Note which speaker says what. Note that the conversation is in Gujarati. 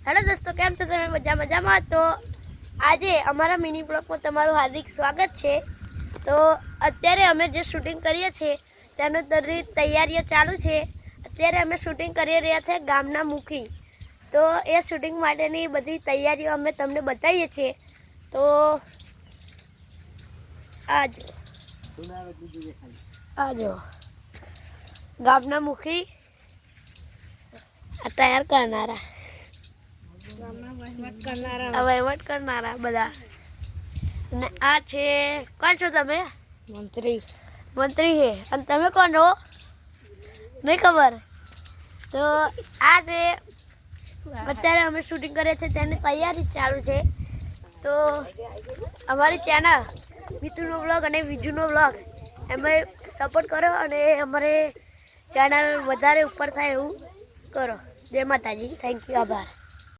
Speaker 1: हेलो दोस्तों, केम छो तमे? मजाમાં? तो આજે અમારા મિની બ્લોગમાં તમારું હાર્દિક સ્વાગત છે। તો અત્યારે અમે જે શૂટિંગ કરીએ છીએ તેનો તૈયારીઓ ચાલુ છે। અત્યારે અમે શૂટિંગ કરી રહ્યા છે ગામના મુખી। તો એ શૂટિંગ માટેની બધી તૈયારીઓ અમે તમને બતાવીએ છીએ। તો આજો ગામના મુખી તૈયાર કરનારા, વહીવટ કરનારા બધા। અને આ છે કોણ છો તમે? મંત્રી છે। અને તમે કોણ છો? નહીં ખબર? તો આ છે અત્યારે અમે શૂટિંગ કરીએ છીએ તેની તૈયારી ચાલુ છે। તો અમારી ચેનલ મિતુનો વ્લોગ અને વિજુનો વ્લોગ એમાં સપોર્ટ કરો અને અમારે ચેનલ વધારે ઉપર થાય એવું કરો। જય માતાજી, થેન્ક યુ, આભાર।